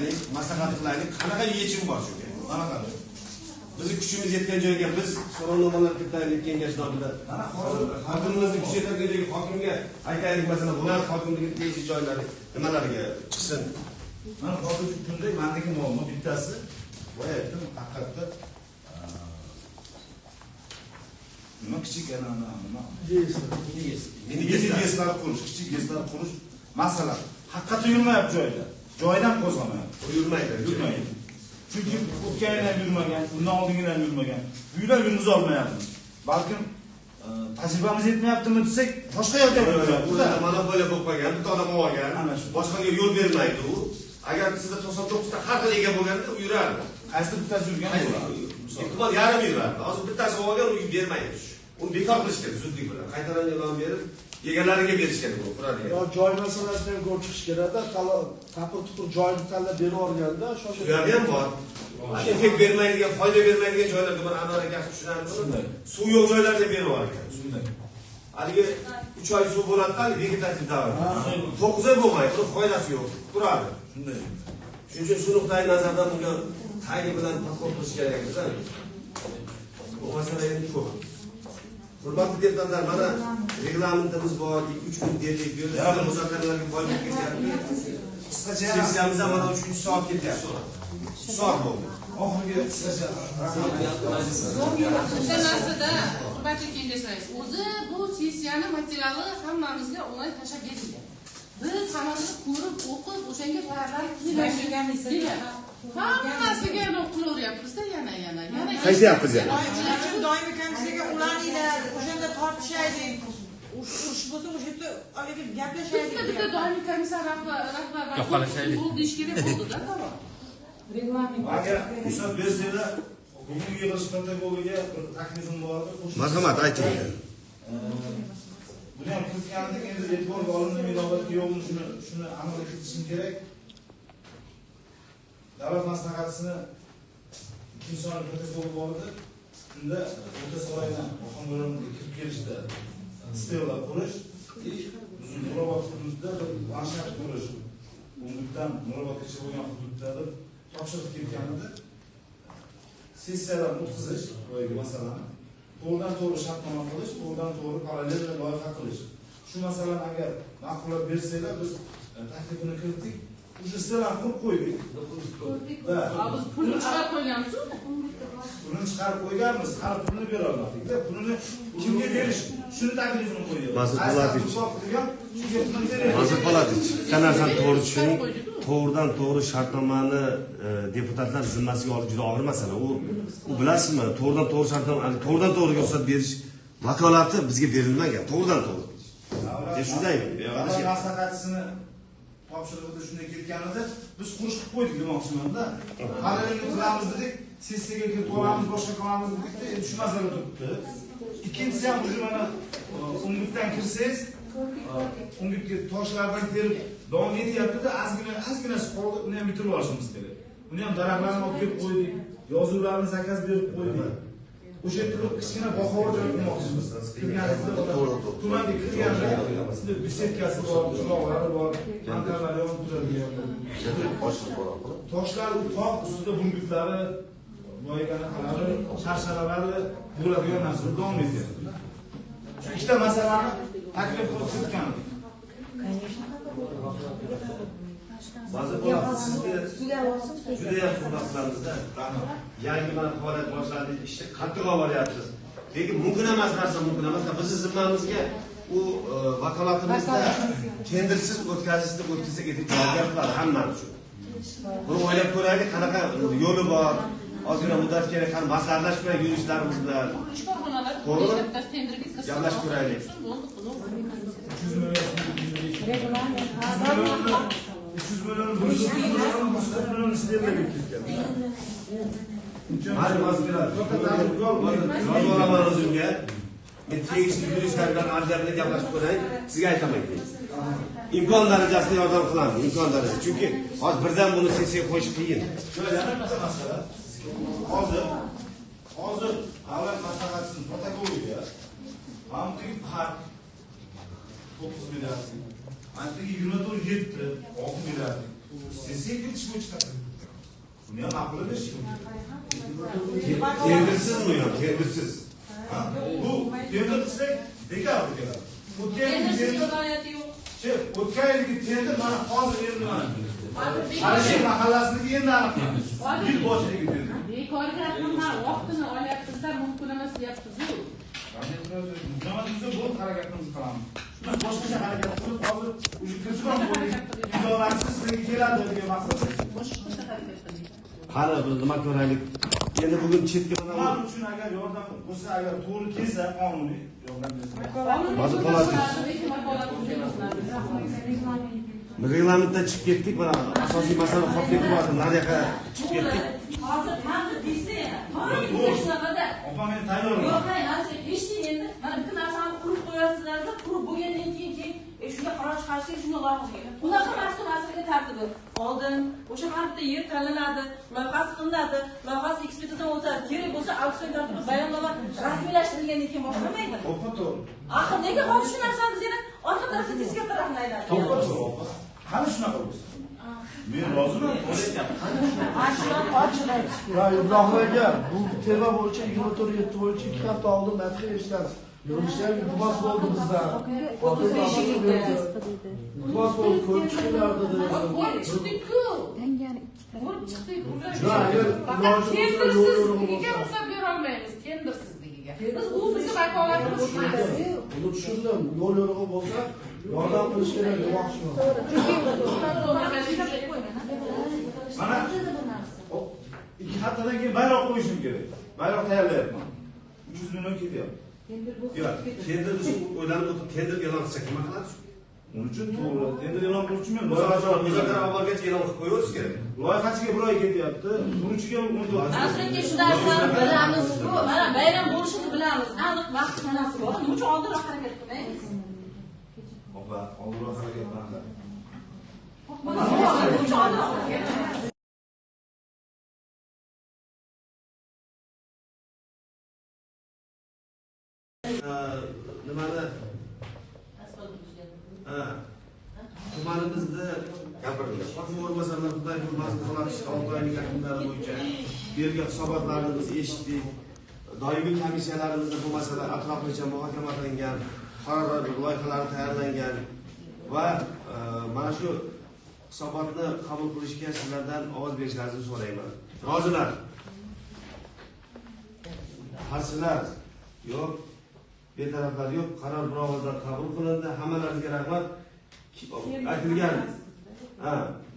aytaylik, maslahat qilaylik, qanaqa yechim bor shu? Qanaqa? Bizni kuchimiz yetgan joyga biz so'rovnomalar kiritaylik kengash nomida. Hokimimizni kuchi yetgan joyga hokimga aytaylik, masalan, viloyat hokimligining tegishli joylari nimalarga chiqsin. Mana hozirgi kunda mendagi muammo bittasi, boya aytdim, haqiqatda nima kichik nima mini gezlar qurish, kichik gezlar qurish masalan haqiqatda yurmayapti joyda. Joydan qo'zg'amayapti. Yurmaydi. Chunki o'tgan yil ham yurmagan, undan oldingi ham yurmagan. Uylar yurgiz olmayapmiz. Balkim tajribamiz yetmayaptimi desak, boshqa yerda yurmayapti. Monopoliya bo'lib qolgan, bitta odam olgan, boshqaga yo'l bermaydi u. Agar sizda 99 ta har xil ega bo'lganda u yurardi. Qaysi bittasi yurgan bo'ladi? Ehtimol yarim yurardi. Hozir bittasi olgan, u bermaydi. Uni bekor qilish kerak zudlik bilan. Qaytadan e'lon berib, egalariga berish kerak bu quradi. Yo, joy masalasida ham ko'rib chiqish kerak-da, tapir-tupir joyni tanlab berib olganda, shular ham bor. Effekt bermaydigan, foyda bermaydigan joylarda mana Anvar akasi tushunarli. Suv yo'q joylarga berib olgan. Shunday. Haligi 3 oy suv bo'ladi-da, vegetativ davr. 9 oy bo'lmaydi, uni foydasi yo'q. Turadi. Shunday. Shuning uchun shu nuqtai nazardan bunga tagi bilan tahlil qilish kerak ekan. Bu masala endi ko'p. Hurmatli deputatlar, mana reglamentimiz bor, 3 kun dedik, yurishlar muzokaralarga boyib ketyapti. Qisqacha sessiyamizda mana 3 soat ketyapti. Soat bo'ldi. Oxirgi qisqacha bitta narsada barcha kengashlaymiz. O'zi bu sessiyani materiali hammamizga onlayn tashlab berilgan. Biz hammamiz ko'rib, o'qib, o'shanga tayyorlanib tuzilganmiz. Hammasiga qilaveryapmiz-da yana. Qaytyapmiz yana. Doimiy komissiyaga ulaninglar, o'shanda tortishaylik. Urush bo'lsa o'sha yerda haligi gaplashaylik. Bitta doimiy komissiya rahbar bu ish kerak bo'ldi-da, tamom. agar ruxsat bersanglar, bugungi yig'ilish protokoliga bir taklifim bor edi. Marhamat, ayting. Buni ham kuzgandik, endi e'tiborga olinib, inobatga yo'qmi shuni amalga kiritishim kerak. Davlat maslahatchisining ikkinchi sonli protokoli bor edi. Shunda o'ta saroydan Oxon bo'limga kirib kelishdi. Sistemalar qurish, Nurobod hududida bir lanshat qurish. Bundan Nurobodgacha bo'lgan hududda topshiriq ketgan edi. Sessiyalar o'tkazish bo'yicha masalani to'g'ridan to'g'ri shartnoma qilish, to'g'ridan to'g'ri parallel loyiha qilish. Shu masalani agar ma'qullab bersanglar, biz taklifini kiritdik. O'sha sisteman qurib qo'ydik. Biz pulni chiqarib qo'yganmiz-ku. Pulni chiqarib qo'yganmiz, hali pulni bera olmadik-da. Pulni kimga berish? Shuni taklifini qo'ydik. Mazur Polatich, bitta narsani to'g'ri tushuning. To'g'ridan to'g'ri shartnomani deputatlar zimmasiga olish juda og'ir masala. U bilasizmi? To'g'ridan to'g'ri shartnomani, to'g'ridan to'g'ri ruxsat berish vakolati bizga berilmagan. To'g'ridan to'g'ri. Shundaymi? Davlat maslahatchisini topshirig'ida shunday ketgan edi. Biz qurish qilib qo'ydik demoqchiman-da. Parallelni qilamiz dedik, sessiyaga kelib olamiz, boshqa qilamiz dedik-da, endi shu masala turibdi. Ikkinchisi ham o'sha mana o'nglikdan kirsangiz, o'nglikka toshlardan terib davom etyapti-da, ozginasi qoldi, uni ham bitirib olishimiz kerak. Uni ham daraxtlarni olib kelib qo'ydik, yozuvlarni zakaz berib qo'ydik. O'sha yerda kichkina bahor joy qilmoqchimiz. Kirganingizda tumanga kirganda sizda bisetkasi bor, chiroqlari bor, antennalar yonib turadigan. Toshlar tog' ustida bungutlari, boyaganalari, sharsharalari bo'ladigan narsa davom etyapti. Shu ikkita masalani taklif qilib ketgan. Mazur Polatich, sizni juda ham hurmat qilamiz-da. Yangi mana faoliyat boshladingiz, ishni qattiq olib boryapsiz. Lekin mumkin emas narsa mumkin emas. Bizni zimmamizga u vakolatimizda tendersiz o'tkazishni o'tkazsak etib javobgar qiladi hammamiz uchun. Buni o'ylab ko'raylik, qanaqa yo'li bor. Ozgina muddat kerak, qani maslahatlashib ko'raylik yurishlarimiz bilan. To'g'ri? Gaplashib ko'raylik. 300 milyon, 100 milyon isteyemedik ketgan. Hali mazgirat. Yo'laman o'zimga. Men tegishli yuristlar bilan arzlarni gaplashib ko'ray, sizga aytaman. İmkon darajasida yordam qilamiz, imkon darajasida. Chunki hozir birdan buni sessiyaga qo'yish qiyin. Yana bitta masala. Hozir davlat maslahatchisining protokoliga Amtiki park 9 milliard, Amtiki 24 7, 6 milliard. Sessiya ketish bo'yicha buni ham aqli berish Tendersizmi yo? Tendersiz. bu tender qilsak bekor keladi. O'tgan yilgi tender mana hozir endi mana Qarshi mahallasidagi endi aniqlandi. Yil boshidagi tender. Bekorga nima vaqtini olyapsizda mumkin emas deyapsiz-ku. Jamoamizda bu harakatimizni qilamiz. Biz boshqacha harakat qilib hozir o'sha kirchidan bo'ldik. Imzolarsiz sizga keladi degan maqsadda. Boshqacha harakat qiling. Qani biz nima ko'raylik? Endi bugun chetga mana Ular uchun agar yordam bo'lsa, agar to'g'ri kelsa, qonuniy yordam bersin. reglamentdan chiqib ketdik, mana asosiy masala qolib ketdi, hozir nariyoqqa chiqib ketdik. Hozir tanqid deysa, shunaqada. Opa men tayyorman. Yo'q, hozir eshiting endi. Mana bitta narsani qurib qo'yasizlar-da, qurib bo'lgandan keyin shunga qaror chiqarishga shunga loyiha qilgan. Unaqa mas'uliyatga tartibi. Oldin o'sha har bitta yer tanlanadi, loyihasi qilinadi, loyihasi ekspertizadan o'tadi. Kerak bo'lsa auksion tartibi bayonnoma rasmiylashtirilgandan keyin boshlamaydi. Opa to'g'ri. Axir nega hozir shu narsani biz yana orqa tarafda teskari tarafini aylantiramiz? To'g'ri opa. Qani shunaqa bo'lsa? Men roziman. Ya Ibrohim aka, bu tema bo'yicha 24/7 bo'yicha 2 hafta oldin mathiya eshitamiz. Yig'ilishlar iltimos bo'ldi bizdan. Iltimos bo'ldi, ko'rib chiqinglar dedi. Ko'rib chiqdik-ku. Ko'rib chiqdik. Tendersizligiga ruxsat berolmaymiz, tendersizligiga. Biz u bizni vakolatimiz emas. Buni tushundim. Yo'l yo'rig'i bo'lsa, yordam qilish kerak demoqchiman. Mana 2 haftadan keyin bayroq qo'yishim kerak. Bayroq tayyorlayapman. 300 million ketyapti. Yo'q, tender biz o'ylanib o'tib tender e'lon qilsak nima qiladi? Uning uchun to'g'ri. Tender e'lon qilish uchun men Muzokara avvalgacha e'lon qilib qo'yishimiz kerak. loyihachiga 1 oy ketyapti. Quruvchiga 14. Aslida shu narsani bilamiz-ku. Mana bayram bo'lishini bilamiz. Aniq vaqt sanasi bor. Nima uchun oldinroq harakat qilmaymiz? Opa, oldinroq harakat qiladi. Nima uchun oldinroq harakat? Nimani? Tumanimizda gapirildi. Hokim o'rinbosarlar Xudoy hurmatini qilamiz, 6 oylik yakunlari bo'yicha bergan hisobotlarni biz eshitdik. Doimiy komissiyalarimizda bu masala atroflicha muhokama qilingan, qaror loyihalari tayyorlangan va mana shu hisobotni qabul qilishga sizlardan ovoz berishlaringizni so'rayman. Rozilar? Qarshilar? Yo'q. Betaraflar yo'q, qaror bir ovozdan qabul qilindi. Hammalaringizga rahmat. Aytilgan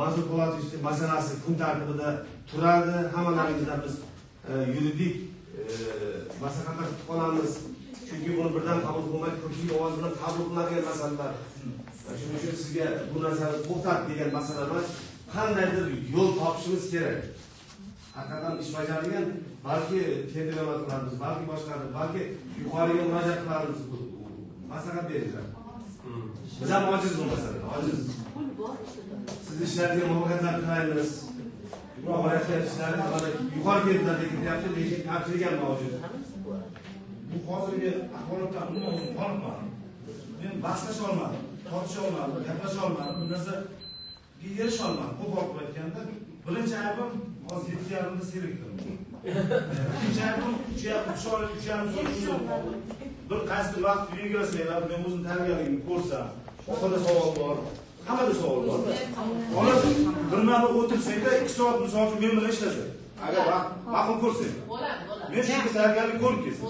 mas'ul holat masalasi kun tartibida turadi. Hammalaringizdan biz yuridik maslahatlar kutib qolamiz. Chunki buni birdan qabul qilmay, ko'pchilik ovoz bilan qabul qilinadigan masalalar. Shuning uchun sizga bu narsani to'xtat degan masala emas, qandaydir yo'l topishimiz kerak. Haqiqatan ish bajarilgan, balki tender e'lon qilamiz, balki boshqadir, balki yuqoriga murojaat qilamiz, maslahat beringlar. Biz ham ojiz bu masalada, ojiz. Siz ishlaringizga muvaffaqiyatlar tilaymiz. Muvaffaqiyat ishlaringiz yuqori keldilar deyilyapti, lekin kamchilik ham mavjud. Bu hozirgi ahvolotdan umuman qolibman. Men bahslasha olmadim, tortisha olmadim, gaplasha olmadim, bu narsaga erisha olmadim. Qo'pol qilib aytganda, birinchi aybim hozir 7:30da selektor. İkinci aybim 3:30 bir qaysi vaqt belgilasalar, men o'zim tayyorgarligimni ko'rsam, oxirida savol bor, hammada savol bor. Ona bilmadi o'tirsangda 2 soat misol uchun men bilan ishlasak, agar vaqtni ko'rsak. Bo'ladi. Men shunga tayyorgarlik ko'rib kelsin.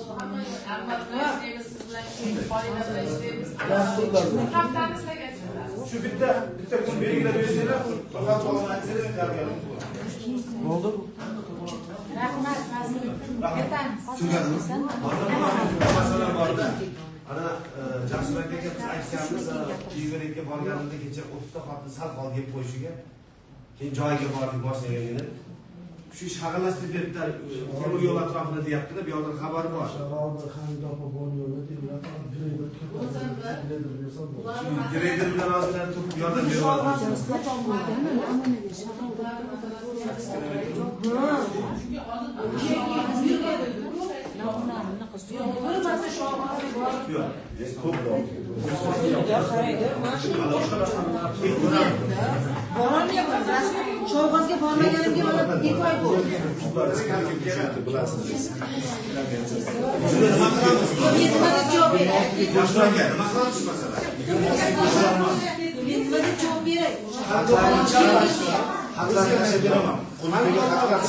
Shu bitta kun belgilab bersanglar, faqat oldin aytsanglar tayyorgarlik ko'raman. Bo'ldi. Rahmat, Masala borda. Ana Jasur akaga biz aytganmiz, Kiyevaga borganimda kecha 30 ta xatni sal qolib yeb qo'yishiga. Keyin joyiga bordik boshlaganini. Shu ish haqilashtirib beribdilar. Temir yo'l atrofida deyaptilar, bu yoqdan xabar bor. Greyder bilan hozirlar turib yordam beryapmiz. Bir marta shu ovozga borib Yo'q. Borolmayapman. Shovg'ozga bormaganimga mana 2 oy bo'ldi. Yetmadi javob beray. Boshlangan. Nima qilamiz masala? Yetmadi javob beray. Haqlarni beraman. Qo'lga haqlar.